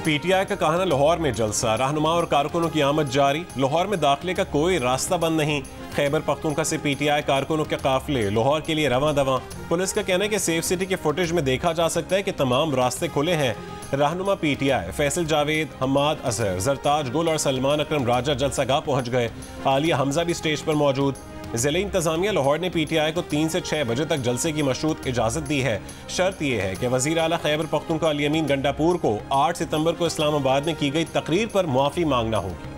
PTI का कहना लाहौर में जलसा, रहनुमा और कारकुनों की आमद जारी। लाहौर में दाखिले का कोई रास्ता बंद नहीं। खैबर पख्तूनख्वा से पीटीआई कारकुनों के काफिले लाहौर के लिए रवां दवां। पुलिस का कहना है कि सेफ सिटी के फुटेज में देखा जा सकता है कि तमाम रास्ते खुले हैं। रहनुमा पीटीआई फैसल जावेद, हम्माद असर, जरताज गुल और सलमान अकरम राजा जलसागाह पहुंच गए। आलिया हमजा भी स्टेज पर मौजूद। जिले इंतजामिया लाहौर ने पीटीआई को 3 से 6 बजे तक जलसे की मशरूत इजाजत दी है। शर्त यह है कि वजीर आला खैबर पख्तूनख्वा अली अमीन गंडापुर को 8 सितंबर को इस्लामाबाद में की गई तकरीर पर मुआफी मांगना होगी।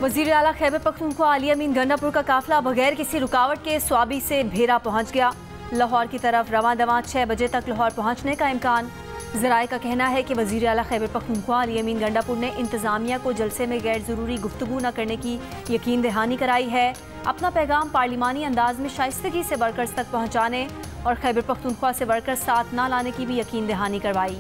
वजीर आला खैबर पख्तूनख्वा अली अमीन गंडापुर का काफिला बगैर किसी रुकावट के स्वाबी से भेरा पहुंच गया। लाहौर की तरफ रवां दवां 6 बजे तक लाहौर पहुंचने का इम्कान। ज़राए का कहना है कि वज़ीर आला खैबर पख्तूनख्वा अली अमीन गंडापुर ने इंतज़ामिया को जलसे में गैर ज़रूरी गुफ्तगू न करने की यकीन दहानी कराई है। अपना पैगाम पार्लिमानी अंदाज में शाइस्तगी से वर्कर्स तक पहुँचाने और खैबर पख्तूनख्वा से वर्कर्स साथ न लाने की भी यकीन दहानी करवाई।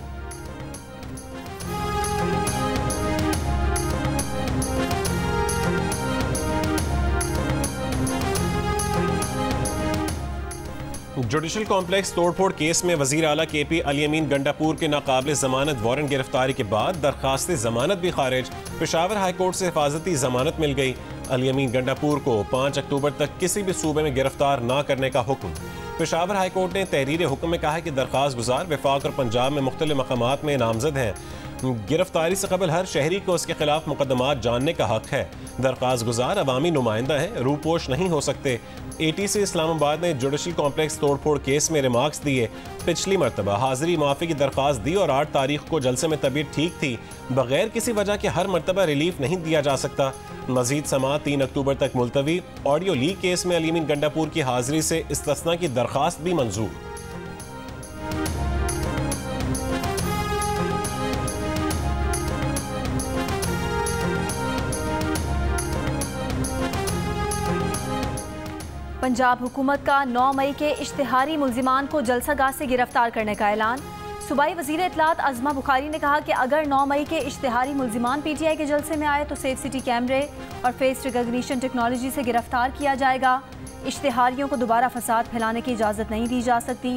जुडिशल कॉम्प्लेक्स तोड़फोड़ केस में वजीर आला KP अली अमीन गंडापुर के नाकाबिल जमानत वारंट गिरफ्तारी के बाद दरखास्त जमानत भी खारिज। पेशावर हाई कोर्ट से हिफाजती जमानत मिल गई। अली अमीन गंडापुर को 5 अक्टूबर तक किसी भी सूबे में गिरफ्तार न करने का हुक्म। पेशावर हाई कोर्ट ने तहरीर हुक्म में कहा है कि दरखास्त गुजार वफाक और पंजाब में मुख्तलिफ मकामात में नामजद हैं। गिरफ्तारी से कबल हर शहरी को उसके खिलाफ मुकदमात जानने का हक है। दरखास्त गुजार अवामी नुमाइंदा है, रूपोश नहीं हो सकते। ATC इस्लामाबाद ने जुडिशल कॉम्प्लेक्स तोड़फोड़ केस में रिमार्क्स दिए। पिछली मरतबा हाजिरी माफ़ी की दरखास्त दी और 8 तारीख को जलसे में तबीयत ठीक थी। बगैर किसी वजह के हर मरतबा रिलीफ नहीं दिया जा सकता। मजीद समाअत 3 अक्टूबर तक मुलतवी। ऑडियो लीक केस में अली अमीन गंडापुर की हाजिरी से इस्तिस्ना की दरखास्त भी मंजूर। पंजाब हुकूमत का 9 मई के इश्तिहारी मुल्जिमान को जलसागाह से गिरफ्तार करने का ऐलान। सूबाई वज़ीर इत्तलात अज़मा बुखारी ने कहा कि अगर 9 मई के इश्तिहारी मुल्जिमान PTI के जलसे में आए तो सेफ सिटी कैमरे और फेस रिकॉग्निशन टेक्नोलॉजी से गिरफ्तार किया जाएगा। इश्तिहारियों को दोबारा फसाद फैलाने की इजाज़त नहीं दी जा सकती।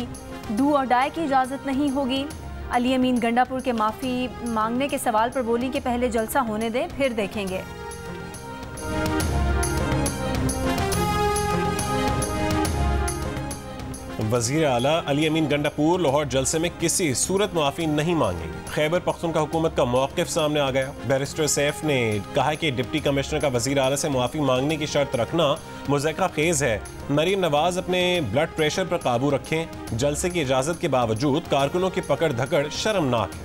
डू और डाई की इजाज़त नहीं होगी। अली अमीन गंडापुर के माफ़ी मांगने के सवाल पर बोली कि पहले जलसा होने दें फिर देखेंगे। वज़ीर आला अली अमीन गंडापुर लाहौर जलसे में किसी सूरत माफ़ी नहीं मांगेंगे। खैबर पख्तूनख्वा हुकूमत का मौक़िफ़ सामने आ गया। बैरिस्टर सैफ ने कहा कि डिप्टी कमिश्नर का वज़ीर आला से माफ़ी मांगने की शर्त रखना मुज़क्किरा खेज़ है। मरीम नवाज अपने ब्लड प्रेशर पर काबू रखें। जलसे की इजाज़त के बावजूद कारकुनों की पकड़ धकड़ शर्मनाक है।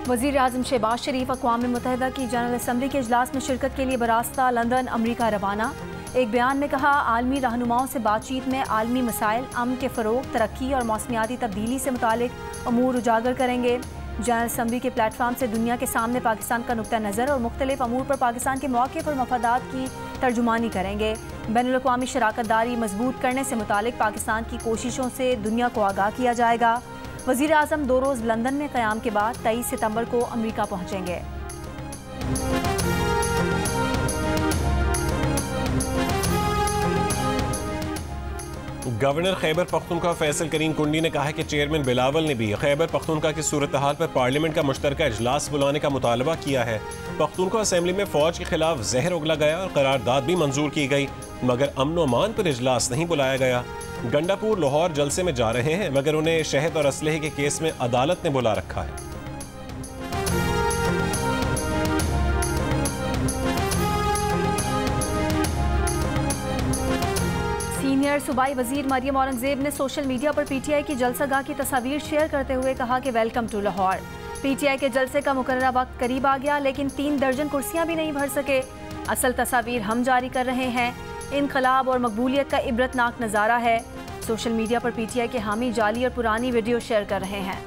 वज़ीर आज़म शहबाज शरीफ अक़वाम मुत्तहिदा की जनरल असम्बली के इजलास में शिरकत के लिए बरास्ता लंदन अमरीका रवाना। एक बयान में कहा, आलमी रहनुमाओं से बातचीत में आलमी मसाइल, अमन के फ़रोग, तरक्की और मौसमियाती तब्दीली से मुतालिक अमूर उजागर करेंगे। जनरल असम्बली के प्लेटफार्म से दुनिया के सामने पाकिस्तान का नुक्ता नज़र और मुख्तलिफ अमूर पर पाकिस्तान के मौक़िफ़ और मफादात की तर्जुमानी करेंगे। बैनुल-अक़वामी शराकतदारी मजबूत करने से मुतालिक पाकिस्तान की कोशिशों से दुनिया को आगाह किया जाएगा। वज़ीर आज़म 2 रोज़ लंदन में क़याम के बाद 23 सितंबर को अमरीका पहुँचेंगे। गवर्नर खैबर पख्तूनख्वा फैसल करीम कुंडी ने कहा है कि चेयरमैन बिलावल ने भी खैबर पख्तूनख्वा की सूरत हाल पर पार्लियामेंट का मुश्तरका इजलास बुलाने का मुतालबा किया है। पख्तूनख्वा असेंबली में फौज के खिलाफ जहर उगला गया और करारदाद भी मंजूर की गई, मगर अमन व अमान पर इजलास नहीं बुलाया गया। गंडापुर लाहौर जलसे में जा रहे हैं, मगर उन्हें शहद और असलहे के केस में अदालत ने बुला रखा है। सीनियर सूबाई वजीर मरियम औरंगजेब ने सोशल मीडिया पर PTI की जलसागाह की तस्वीर शेयर करते हुए कहा कि वेलकम टू लाहौर। PTI के जलसे का मुकर्ररा वक्त करीब आ गया, लेकिन 3 दर्जन कुर्सियां भी नहीं भर सके। असल तस्वीर हम जारी कर रहे हैं। इनकलाब और मकबूलियत का इबरतनाक नज़ारा है। सोशल मीडिया पर PTI के हामी जाली और पुरानी वीडियो शेयर कर रहे हैं।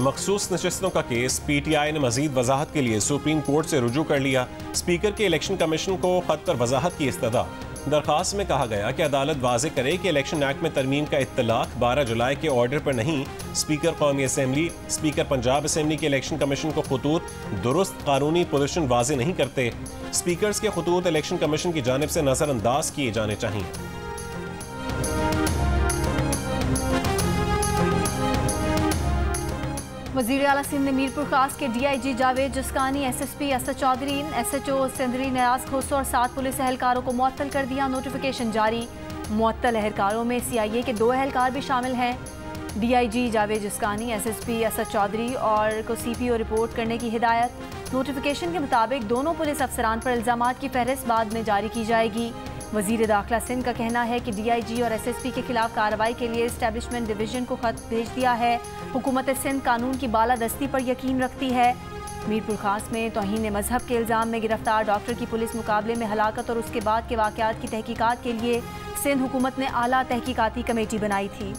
मखसूस नशिस्तों का केस PTI ने मजीद वजाहत के लिए सुप्रीम कोर्ट से रुजू कर लिया। स्पीकर के इलेक्शन कमीशन को खत पर वजाहत की इस्तदा। दरखास्त में कहा गया कि अदालत वाज़े करे कि इलेक्शन एक्ट में तरमीम का इत्तलाक 12 जुलाई के ऑर्डर पर नहीं, स्पीकर कौमी असम्बली, स्पीकर पंजाब असम्बली के इलेक्शन कमीशन को खतूत दुरुस्त कानूनी पोजीशन वाज़े नहीं करते। स्पीकर्स के खतूत इलेक्शन कमीशन की जानिब से नज़रअंदाज किए जाने चाहिए। वज़ीर आला सिंध ने मीरपुर खास के DIG Javed Jaskani, SSP Asad Chaudhary, SHO Sendri Niaz खोसो और 7 पुलिस एहलकारों को मुअत्तल कर दिया। नोटिफिकेशन जारी। मुअत्तल एहलकारों में CIA के 2 एहलकार भी शामिल हैं। DIG जावेद जस्कानी, SSP असद चौधरी और को CPO रिपोर्ट करने की हिदायत। नोटिफिकेशन के मुताबिक दोनों पुलिस अफसरान पर इल्ज़ामात की फहरिस्त बाद में जारी की जाएगी। वज़ीर दाखिला सिंध का कहना है कि DIG और SSP के खिलाफ कार्रवाई के लिए इस्टेब्लिशमेंट डिवीज़न को खत भेज दिया है। हुकूमत सिंध कानून की बालादस्ती पर यकीन रखती है। मीरपुर खास में तौहीन मजहब के इल्ज़ाम में गिरफ्तार डॉक्टर की पुलिस मुकाबले में हलाकत और उसके बाद के वाक़यात की तहकीकात के लिए सिंध हुकूमत ने आला तहकीकाती कमेटी बनाई थी।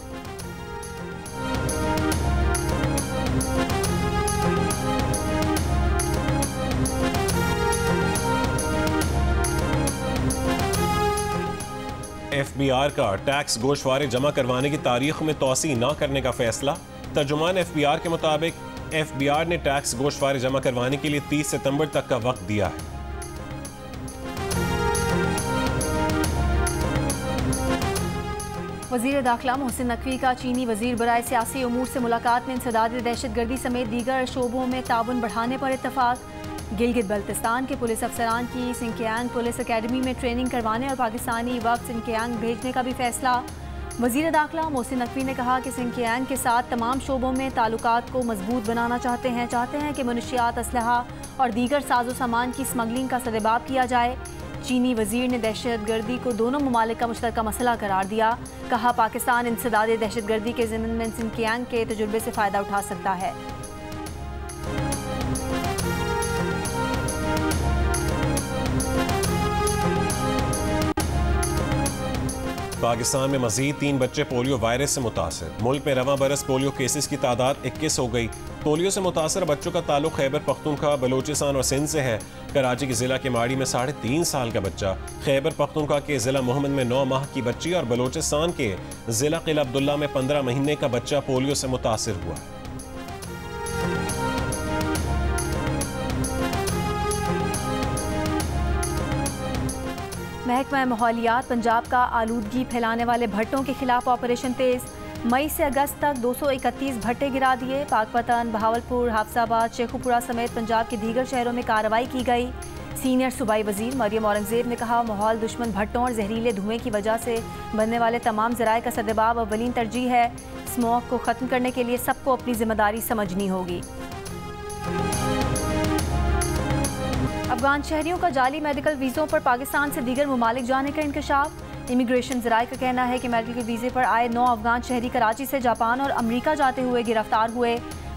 FBR का टैक्स गोशवारे जमा करवाने की तारीख में तोसी न करने का फैसला। तर्जुमान FBR के मुताबिक FBR ने टैक्स गोशवारे जमा करवाने के लिए 30 सितंबर तक का वक्त दिया है। वज़ीर दाखिला मोहसिन नकवी का चीनी वज़ीर बराए सियासी उमूर से मुलाकात में इंसदाद दहशतगर्दी समेत दीगर शोबों में ताउन बढ़ाने पर इत्तफाक। गिलगित बल्तिस्तान के पुलिस अफसरान की सिंकियांग पुलिस अकेडमी में ट्रेनिंग करवाने और पाकिस्तानी वक्त सिंकियांग भेजने का भी फैसला। वज़ीर दाखिला मोहसिन नकवी ने कहा कि सिंकियांग के साथ तमाम शोबों में ताल्लुकात को मजबूत बनाना चाहते हैं कि मनशियात, असलहा और दीगर साजो सामान की स्मगलिंग का सदेबाब किया जाए। चीनी वज़ीर ने दहशतगर्दी को दोनों ममालिक का मुश्तरका मसला करार दिया। कहा पाकिस्तान इंसदाद दहशतगर्दी के ज़िम्न में सिंकियांग के तजुर्बे से फ़ायदा उठा सकता है। पाकिस्तान में मजीद 3 बच्चे पोलियो वायरस से मुतासर। मुल्क में रवां बरस पोलियो केसेस की तादाद 21 हो गई। पोलियो से मुतासर बच्चों का ताल्लुक खैबर पख्तूनख्वा, बलोचिस्तान और सिंध से है। कराची के जिला के माड़ी में 3.5 साल का बच्चा, खैबर पख्तूनख्वा के जिला मोहम्मद में 9 माह की बच्ची और बलोचिस्तान के जिला किला अब्दुल्ला में 15 महीने का बच्चा पोलियो से मुतासर हुआ। महकमा माहौलियात पंजाब का आलूदगी फैलाने वाले भट्टों के खिलाफ ऑपरेशन तेज। मई से अगस्त तक 231 भट्टे गिरा दिए। पाकपतन, बहावलपुर, हाफसाबाद, शेखुपुरा समेत पंजाब के दीगर शहरों में कार्रवाई की गई। सीनियर सूबाई वजीर मरियम औरंगजेब ने कहा माहौल दुश्मन भट्टों और जहरीले धुएं की वजह से बनने वाले तमाम ज़राए का सदेबाब अव्वलीन तरजीह है। स्मोक को ख़त्म करने के लिए सबको अपनी जिम्मेदारी समझनी होगी। अफगान शहरियों का जाली मेडिकल वीज़ों पर पाकिस्तान से दीगर ममालिक जाने का इंकशाफ। इमिग्रेशन ज़राए का कहना है कि मेडिकल वीज़े पर आए 9 अफगान शहरी कराची से जापान और अमरीका जाते हुए गिरफ्तार हुए।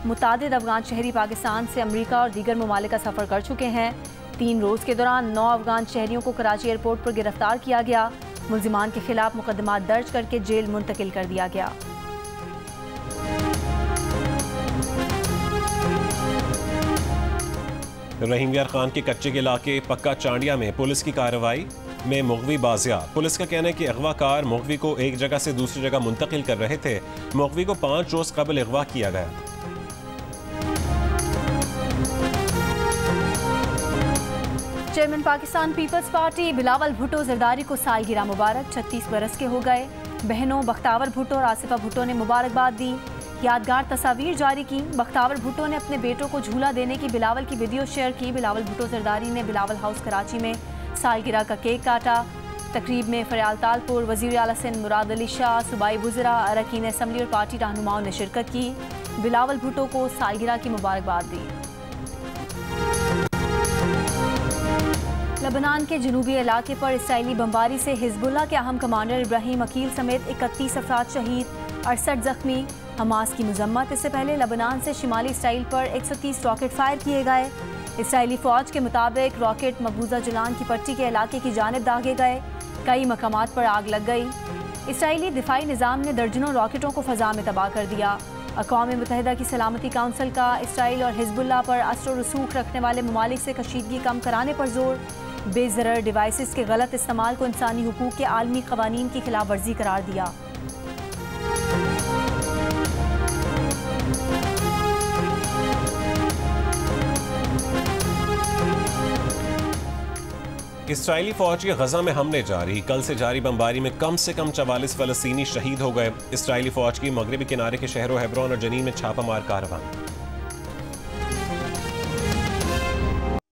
मुतादिद अफगान शहरी पाकिस्तान से अमरीका और दीगर ममालिक का सफ़र कर चुके हैं। 3 रोज़ के दौरान 9 अफगान शहरियों को कराची एयरपोर्ट पर गिरफ्तार किया गया। मुल्जिमान के खिलाफ मुकदमा दर्ज करके जेल मुंतकिल कर दिया गया। रहीम यार खान के कच्चे के इलाके पक्का चांडिया में पुलिस की कार्रवाई में मुगवी बाजियाब। पुलिस का कहना है कि अगवाकार मुगवी को एक जगह से दूसरी जगह मुंतकिल कर रहे थे। मुगवी को 5 रोज कबल अगवा किया गया। चेयरमैन पाकिस्तान पीपल्स पार्टी बिलावल भुट्टो जरदारी को सालगिरह मुबारक। 36 बरस के हो गए। बहनों बख्तावर भुट्टो और आसिफा भुट्टो ने मुबारकबाद दी, यादगार तस्वीर जारी की। बख्तावर भुट्टो ने अपने बेटों को झूला देने की बिलावल की वीडियो शेयर की। बिलावल भुट्टो जरदारी ने बिलावल हाउस कराची में सालगिरह का केक काटा। तकरीब में फरियाल तालपुर, वज़ीर आला सिंध मुराद अली शाह, सूबाई वज़रा, अरकान असम्बली और पार्टी रहनुमाओं ने शिरकत की। बिलावल भुट्टो को सालगिरह की मुबारकबाद दी। लबनान के जनूबी इलाके पर इसराइली बमबारी से हिजबुल्लाह के अहम कमांडर इब्राहिम अकील समेत 31 अफराद शहीद, 68 जख्मी। हमास की मजम्मत। इससे पहले लबनान से शिमाली इसराइल पर 130 रॉकेट फायर किए गए। इसराइली फ़ौज के मुताबिक रॉकेट मकबूजा जलान की पट्टी के इलाके की जानिब दागे गए। कई मकामात पर आग लग गई। इसराइली दिफाई निज़ाम ने दर्जनों रॉकेटों को फ़ज़ा में तबाह कर दिया। अक़वाम मुत्तहिदा की सलामती काउंसिल का इसराइल और हिजबुल्लाह पर असर और रसूख रखने वाले ममालिक से कशीदगी कम कराने पर जोर। बेज़रर डिवाइसेस के गलत इस्तेमाल को इंसानी हुकूक के आलमी कवानीन की खिलाफ वर्जी करार दिया। इसराइली फौज के गजा में हमले जारी। कल से जारी बमबारी में कम से कम 44 फलस्तीनी शहीद हो गए। इसराइली फौज की मगरबी किनारे के शहरों हेब्रोन और जनीन में छापामार कार्रवाई।